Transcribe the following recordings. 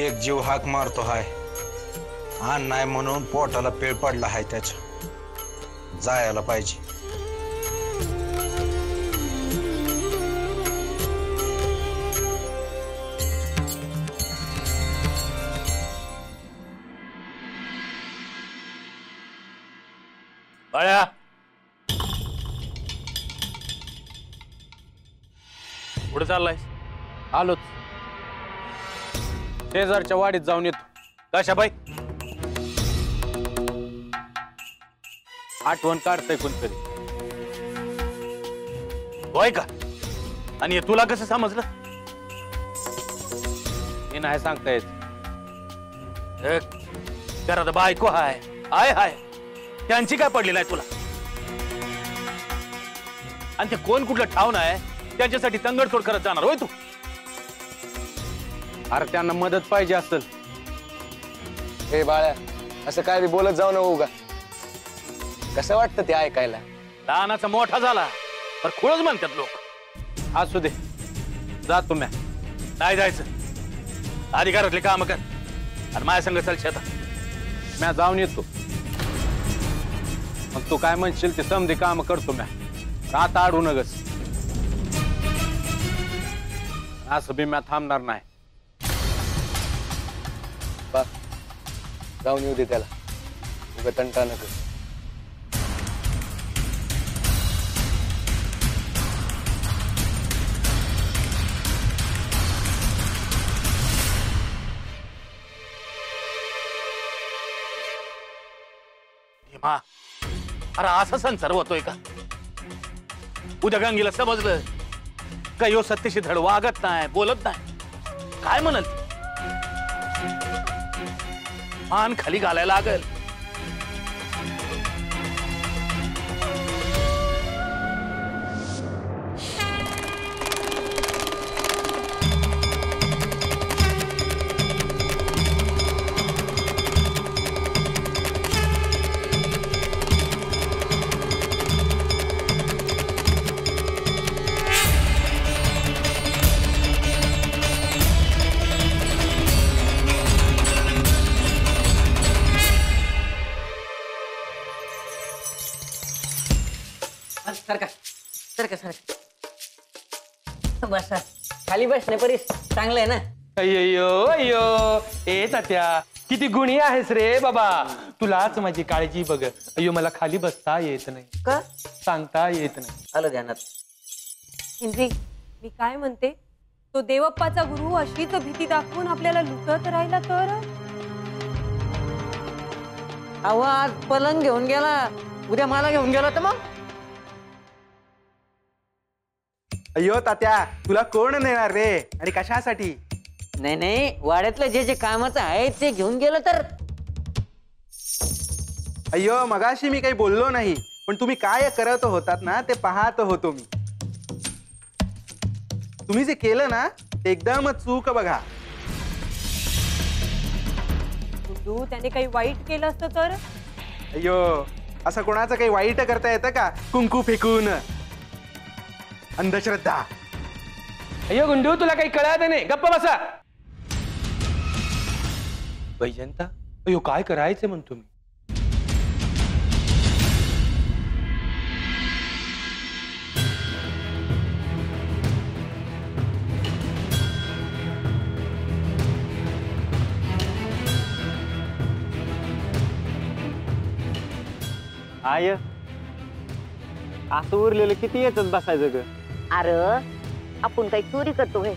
एक जीव हाक मारतो हाय, आण नाही म्हणून पोटाला पीळ पडला हाय त्याच्या, जायला पाहिजे. बाळ्या, कुठे चाललाय? आलोच, शेजारच्या वाडीत जाऊन येतो. कशाबाई? आठवण काढतंय कोणतरी. होय का? आणि हे तुला कसं समजलं? हे नाही सांगता येत. घरात बायको हाय, हाय हाय, त्यांची काय पडली नाही तुला? आणि ते कोण कुठलं ठाव नाही त्याच्यासाठी तंगडतोड करत जाणार होय तू? अरे त्यांना मदत पाहिजे असेल. हे बाळ्या, असं काय बी बोलत जाऊ नको का? कसं वाटतं ते ऐकायला? लहानाचा मोठा झाला तर खुळच म्हणतात लोक. असू दे, जातो म्या. नाही जायचं, अधिकारातले काम कर आणि माझ्या संग चल शेतात. म्या जाऊन येतो, मग तू काय म्हणशील ते समधी काम करतो म्या. आता आडू नगस, असं बी म्या थांबणार नाही. बा, जाऊन येऊ दे त्याला, उगा तंटा नको. भीमा, अरे असा संसार होतोय का? उद्या गंगीला समजलं का यो सत्यशी धड वागत नाही, बोलत नाही, काय म्हणल? मान खाली घालायला लागल. सरका सरका सरका, बसा. खाली बसणे परीस चांगलं आहे ना? अय्यो अय्यो, ए तात्या, किती गुणी आहेस रे बाबा. तुलाच माझी काळजी बघ. अय्यो, मला खाली बसता येत नाही, का? सांगता येत नाही. आलं ध्यानात. इंद्री, मी काय म्हणते, तो देवप्पाचा गुरु अशीच भीती दाखवून आपल्याला लुटत राहिला तर? अहो, आज पलंग घेऊन गेला, उद्या मला घेऊन गेला तर मग? अय्यो तात्या, तुला कोण नेणार रे आणि कशासाठी? नाही नाही, वाड्यातलं जे जे कामाचं आहे ते घेऊन गेलं तर? अय्यो, मगाशी मी काही बोललो नाही, पण तुम्ही काय करत होतात ना ते पाहत होतो मी. तुम्ही जे केलं ना ते एकदम चूक बघा. गुंडू, त्याने काही वाईट केलं असतं तर? अय्यो, असं कोणाचं काही वाईट करता येतं का कुंकू फेकून? अंधश्रद्धा. अय्यो गुंडू, तुला काही कळत नाही, गप्प बसा. वैजंता, अय्यो काय करायचं म्हणतो मी? आय, असं उरलेलं किती येतच बसायचं ग? अरे आपण काही चोरी करतोय?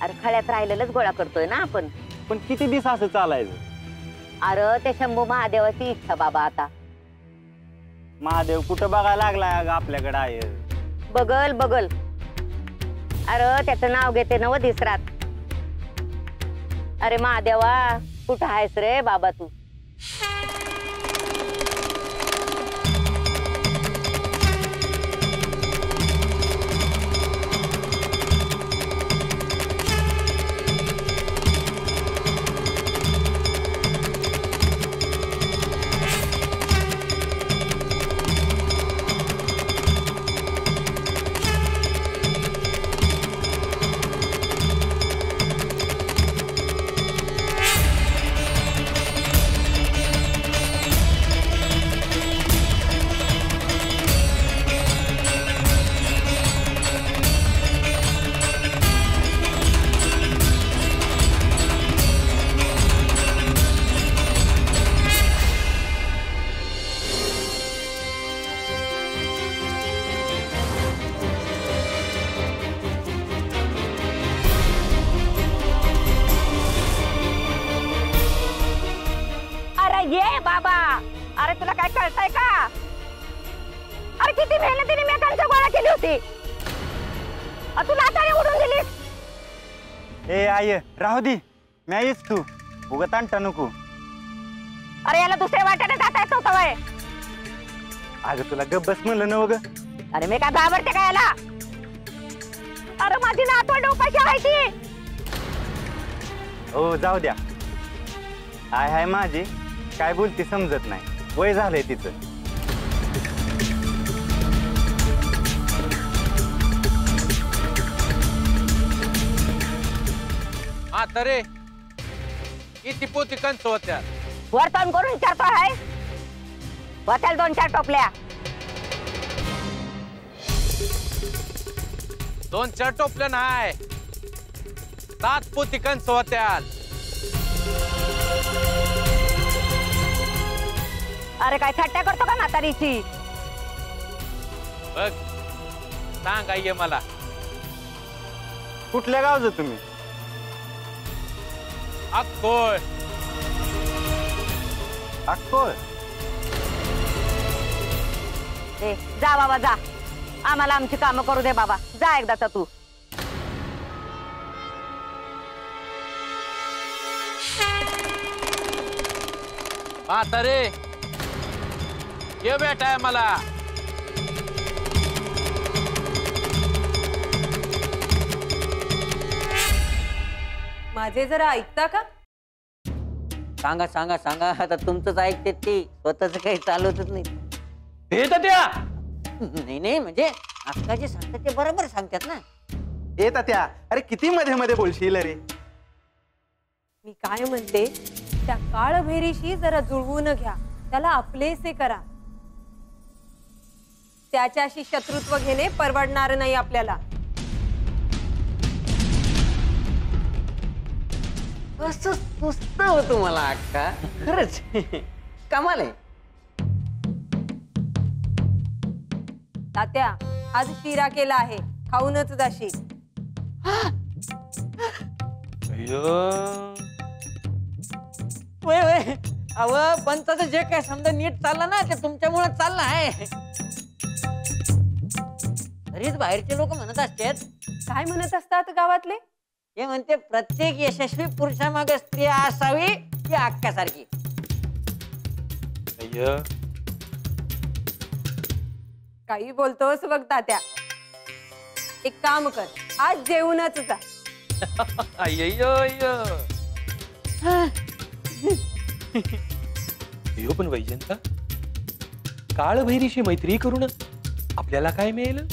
अरे खळ्यात राहिलेलंच गोळा करतोय ना आपण. पण किती दिवस असं चालायचं? अरे त्या शंभू महादेवाची इच्छा बाबा. आता महादेव कुठं बघायला लागलाय आपल्याकडे? आहे बगल बगल. अरे त्याचं नाव घेते नव दिसरात. अरे महादेवा, कुठं आहेस रे बाबा तू? अरे तुला काय कळतंय का? अरे किती मेहनतीने मी कंच गोळा केली होती. तुला आता उडून दिलीस. ए आय राहू दे, मॅच तू उगत आणता नको. अरे याला दुसऱ्या वाट्याने जाता येत नव्हतं वय. अगं तुला गब्बस म्हणलं ना ग. अरे मी काय घाबरते का याला? अरे माझी नातवंड उपाशी आहे ती. हो जाऊ द्या. आय हाय माझी काय बोलती समजत नाही. वय झालंय तिचं. म्हातारे किती पोती कंच होत्या? वर्तन करून विचारतो आहे. होत्याल 2-4 टोपल्या. 2-4 टोपल्या नाही, 7 पोती कंच होत्या. अरे काय थट्टा करतो का म्हातारीची? बघ सांगा ये मला. कुठल्या गावचं तुम्ही? अक्कोळ. अक्कोळ. ए जा बाबा जा. आम्हाला आमची कामं करू दे बाबा. जा एकदाचा तू. म्हातारे ये भेटाय मला. माझे जरा ऐकता का? सांगा सांगा सांगा. आता तुमचंच ऐकते ते, स्वतःच काही चालवतच नाही. हे त्या नाही नाही म्हणजे अक्का जे सांगतात ते बरोबर सांगतात ना. येत त्या. अरे किती मध्ये मध्ये बोलशील रे. मी काय म्हणते, त्या काळभैरीशी जरा जुळवून घ्या. त्याला आपलेसे करा. त्याच्याशी शत्रुत्व घेणे परवडणार नाही आपल्याला. असं सुस्त होतं मला अक्का. खरंच कमाल आहे. तात्या आज शिरा केला आहे, खाऊनच जाशील. वय वय अव पंचाचं जे काय समजा नीट चाललं ना ते तुमच्यामुळे चाललं आहे. तरीच बाहेरचे लोक म्हणत असतात. काय म्हणत असतात गावातले? हे म्हणते प्रत्येक यशस्वी पुरुषामागे स्त्री असावी ही अक्कासारखी. काही बोलतोस बघ तात्या. एक काम कर, आज जेवूनच जा. यो पण वैजंता काळभैरीशी मैत्री करून आपल्याला काय मिळेल?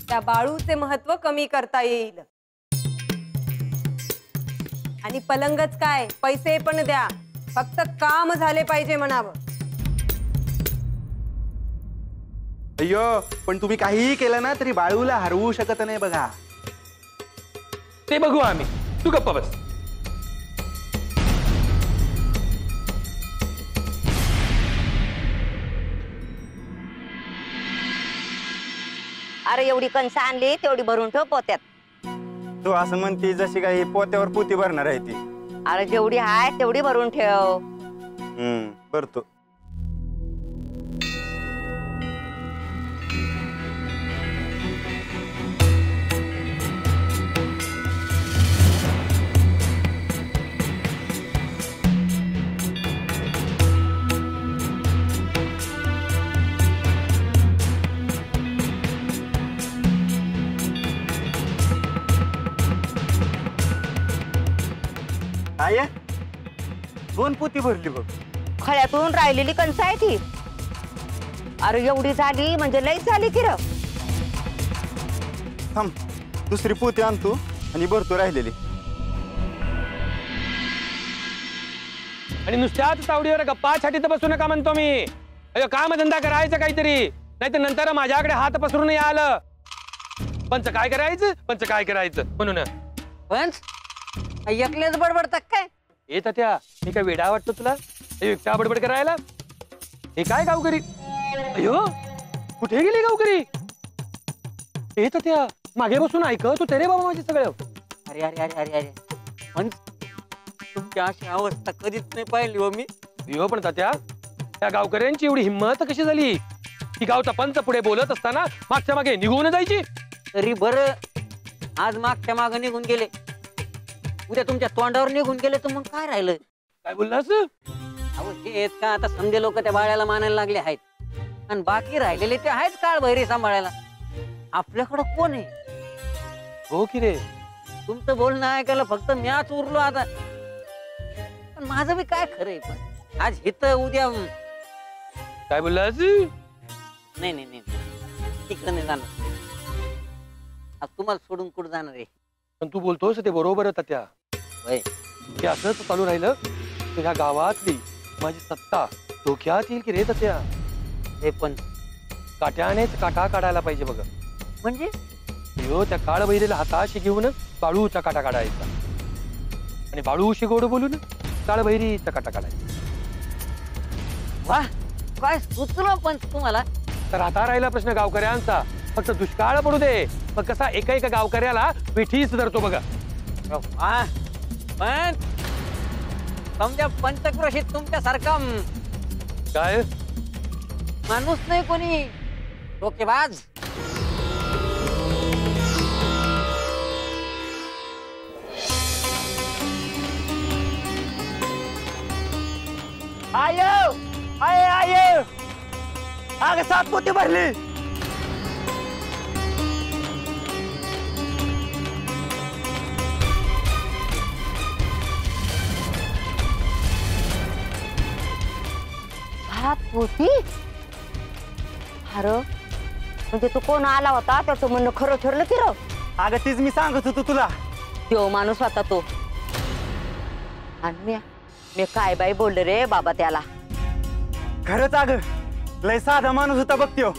त्या बाळूचे महत्व कमी करता येईल. आणि पलंगच काय, पैसे पण द्या, फक्त काम झाले पाहिजे म्हणावं. अय्यो पण तुम्ही काहीही केलं ना तरी बाळूला हरवू शकत नाही बघा. ते बघू आम्ही. तू गप्पा बस. अरे एवढी कणसं आणली तेवढी भरून ठेव पोत्यात. तू असं म्हणती जशी काही पोत्यावर पोती भरणार आहे ती. अरे जेवढी आहे तेवढी भरून ठेव. भरतो. आय 2 पोती भरली बघ. खळ्यातून राहिलेली कणसं आहे ती. अरे एवढी झाली म्हणजे लईच झाली की र. थांब दुसरी पोती आणतो आणि भरतो राहिलेली. आणि नुसत्याच तावडीवर गप्पा छाटीत बसू नका म्हणतो मी. अयो काम धंदा करायचं काहीतरी, नाही तर नंतर माझ्याकडे हात पसरून आलं. पंच काय करायचं, पंच काय करायचं म्हणून. पंच एकलेच बडबडतात काय? येत त्या मी काय वेडा वाटतो तुला एकटा बडबड करायला? हे काय गावकरी? अयो कुठे गेली गावकरी? येत त्या मागे बसून ऐक तू तेरे बाबा माझे सगळं. अरे अरे अरे अरे अरे पंच तुमची अशी अवस्था कधीच नाही पाहिली हो मी. यो पण तात्या त्या गावकऱ्यांची एवढी हिंमत कशी झाली की गावचा पंच पुढे बोलत असताना मागच्या मागे निघून जायची? तरी बरं आज मागच्या मागं निघून गेले, उद्या तुमच्या तोंडावर निघून गेले तर मग काय राहिलं? काय बोललास? अहो हेच का आता समजे लोक त्या बाळ्याला मानायला लागले आहेत आणि बाकी राहिलेले ते आहेच काळ बहिरी सांभाळायला. आपल्याकडं कोण आहे? हो की रे, तुमचं बोलणं ऐकायला फक्त म्याच उरलो आता. पण माझं बी काय खरंय, पण आज इथं उद्या काय बोललास? नाही नाही नाही तिकडं नाही जाणार. आज तुम्हाला सोडून कुठं जाणार आहे? पण तू बोलतोस ते बरोबर आहे तात्या. होय. हे असंच चालू राहिलं तुझ्या गावातली माझी सत्ता धोक्यात येईल की रे तात्या. हे पण काट्यानेच काटा काढायला पाहिजे बघ. म्हणजे यो त्या काळ बैरेला हाताशी घेऊन बाळूचा काटा काढायचा आणि बाळूशी गोड बोलून काळ बैरीचा काटा काढायचा. वा काय सुचलं पण तुम्हाला. तर आता राहिला प्रश्न गावकऱ्यांचा. फक्त दुष्काळ पडू दे मग कसा एका एका गावकऱ्याला पिठीच धरतो बघा. वा पण समजा पंचक्रोशीत तुमच्यासारखा काय माणूस नाही कोणी. डोकेबाज. आयो आय आय अगं 7 पोती भरली. होती. अरे म्हणजे तू कोण आला होता त्याचं म्हणणं खरं ठरलं की र? अगं तीच मी सांगत होतो तुला. तो माणूस होता तो. आणि मी काय बाई बोलले रे बाबा त्याला. खरंच अगं लय साधा माणूस होता बघ त्यो.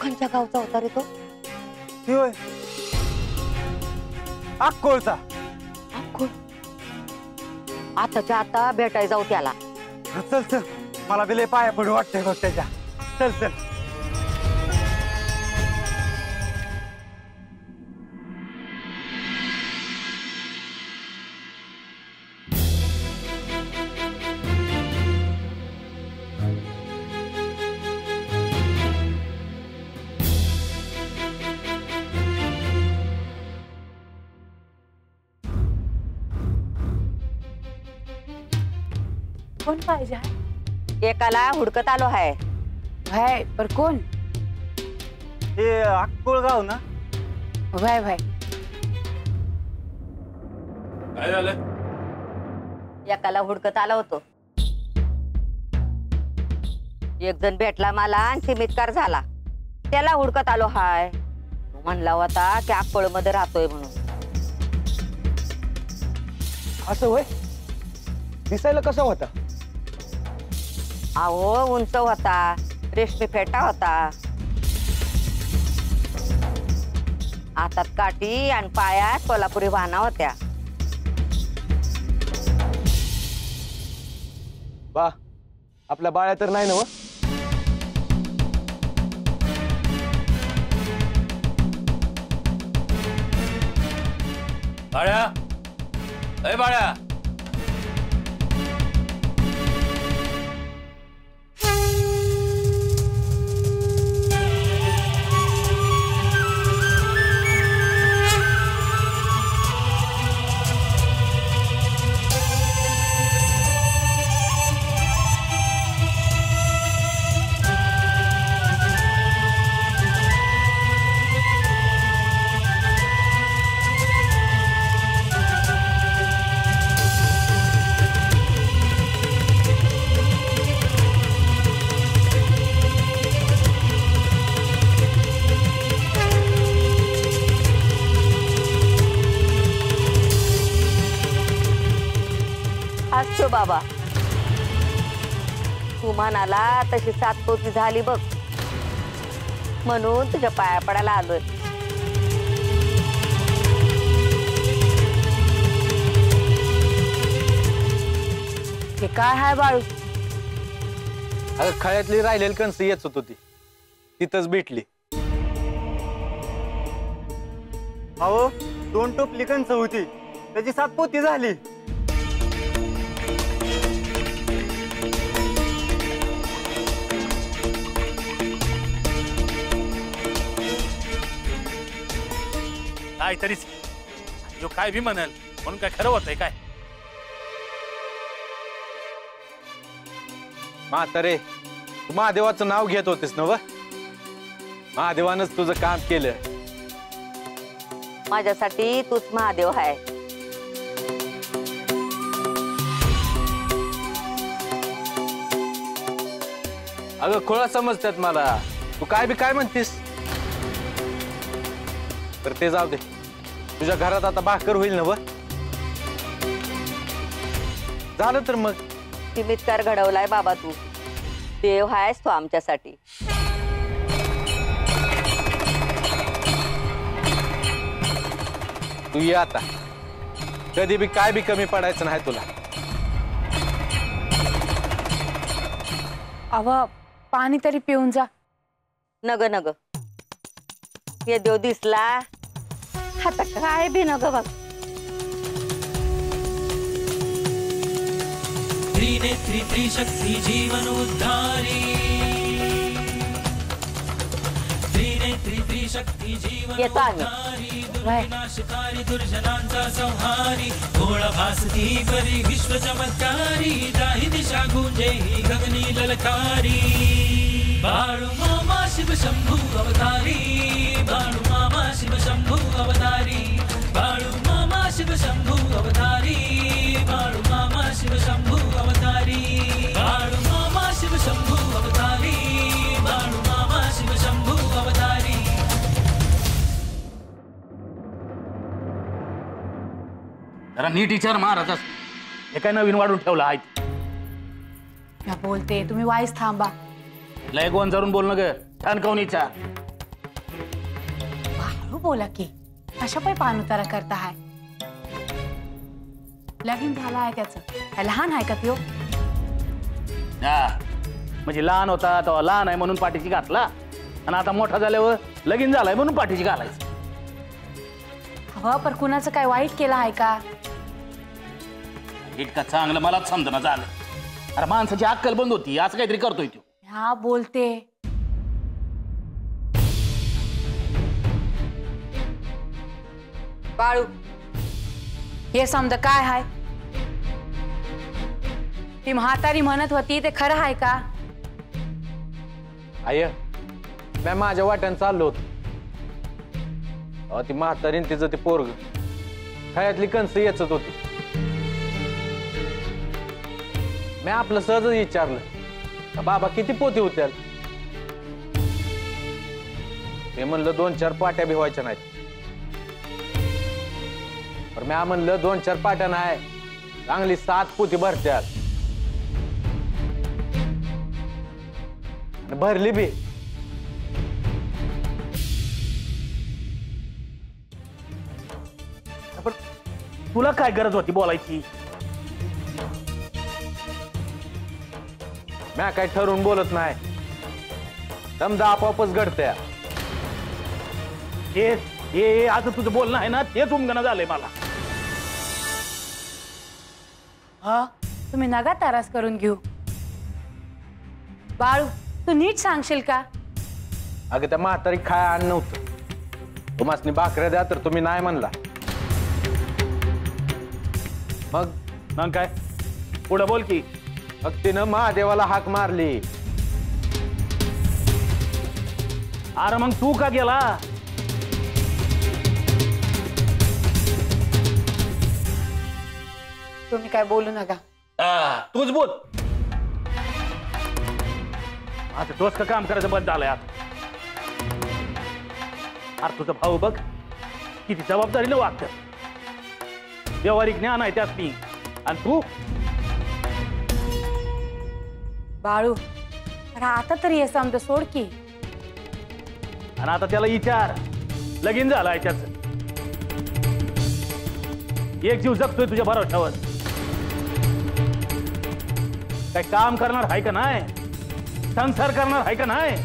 कोणत्या गावचा होता रे तो? होय अक्कोळचा. आताच्या आता भेटाय जाऊ त्याला. चल चल मला बी लय पाया पडू वाटतंय बघ त्याच्या. चल चल. कोण पाहिजे? एकाला हुडकत आलो आहे. भाई पर कोण? हे अक्कोळ गाव ना? भाई भाई काय झालं? एकाला हुडकत आलो होतो. एक जण भेटला मला आणि चिमितकार झाला. त्याला हुडकत आलो हाय. तू म्हणला होता की अक्कोळ मध्ये राहतोय म्हणून. असं होय? दिसायला कसा होता? अहो उंच होता, रेशमी फेटा होता, हातात काठी आणि पायात कोल्हापुरी वाहना होत्या. बा आपल्या बाळ्या तर नाही ना व? बाळ्या, अय बाळ्या. असतो बाबा. तू म्हणाला तशी 7 पोती झाली बघ म्हणून तुझ्या पाया पडायला आलोय. हे काय हाय बाळू? अगं खळ्यातली राहिलेली कणस येत होत होती तिथंच भेटली. अहो 2 टोपली कंच होती त्याची 7 पोती झाली. काहीतरीच जो काय बी म्हणेल म्हणून काय खरं होतंय काय? म्हातारे, तू महादेवाचं नाव घेत होतेस ना? महादेवानंच तुझं काम केलं. माझ्यासाठी तूच महादेव आहे. अगं खोळा समजतात मला. तू काय बी काय म्हणतीस? तर ते जाऊ दे. तुझ्या घरात आता भाकर होईल ना? झालं तर मग. चमत्कार घडवलाय बाबा तू. देव आहेस तो आमच्यासाठी. तू ये आता. कधी बी काय बी कमी पडायचं नाही तुला. अव पाणी तरी पिऊन जा. नग नग ये देव दिसला आता काय बी नग बघ. त्रिनेत्री त्रिशक्ती जीवनोद्धारी. त्रिनेत्री त्रिशक्ती जीवनोद्धारी. दुर्विनाशकारी दुर्जनांचा संहारी. भोळा भासती परी विश्व चमत्कारी. जाही दिशा गुंजे ही गगनी ललकारी. बाळू मामा शिव शंभू अवतारी. बाळू मामा शिव शंभू अवतारी. बाळू मामा शिव शंभू अवतारी. बाळू मामा शिव शंभू अवतारी. बाळू मामा शिव शंभू अवतारी. बाळू मामा शिव शंभू अवतारी. जरा नीट विचार महाराज. हे काय नवीन वाढून ठेवलं आहे? मी बोलते, तुम्ही वाईस थांबा. लय गोन जरून बोलणं ग. छान काऊन विचार. बाळू बोला की कशा पाय पान उतारा करता हाय? लगीन झाला आहे त्याचं. काय लहान आहे का त्यो? म्हणजे लहान होता तेव्हा लहान आहे म्हणून पाठीशी घातला आणि आता मोठा झाल्यावर लगीन झालाय म्हणून पाठीशी घालायचं. हवं पर कुणाचं काय वाईट केलं आहे का? इतका चांगलं मलाच समजणं झालं. अरे माणसाची अक्कल बंद होती. असं काहीतरी करतोय तू. हा बोलते. बाळू हे समज काय हाय? ती म्हातारी म्हणत होती ते खरं आहे का? आय मी माझ्या वाट्यानं चाललो होतो. ती म्हातारीन तिचं ते पोरग खायातली कणस येचत होती. मी आपलं सहज विचारलं, बाबा किती पोती होत्या? ते म्हणलं 2-4 पाट्या भिवायच्या नाहीत. पण मी म्हणलं 2-4 पाट्या नाही, चांगली 7 पोती भरत्यात. भरली बी. पण तुला काय गरज होती बोलायची? मी काय ठरवून बोलत नाही. समजा आपोआपच घडत्या. हे आता तुझं बोलणं आहे ना तेच उमगणं झालंय मला. हा तुम्ही नगा तारास करून घेऊ. बाळू तू नीट सांगशील का? अगं त्या म्हातारी खाय आण नव्हतं. तुम्हासनी भाकऱ्या द्या तर तुम्ही नाही म्हणला. मग काय पुढे बोल की. मग तिनं महादेवाला हाक मारली. अरे मग तू का गेला? तुम्ही काय बोलू नका. तूच बोल. आता तोच का काम करायचं बंद झालंय आता. अरे तुझा भाऊ बघ किती जबाबदारीने वागत. व्यवहारिक ज्ञान आहे त्यात मी. आणि तू बाळू अरे आता तरी हे समज सोड की. आणि आता त्याला विचार लगीन झालाय त्याच. एक जीव जगतोय तुझ्या भरोशावर. काय काम करणार आहे का नाही? संसार करणार आहे का नाही?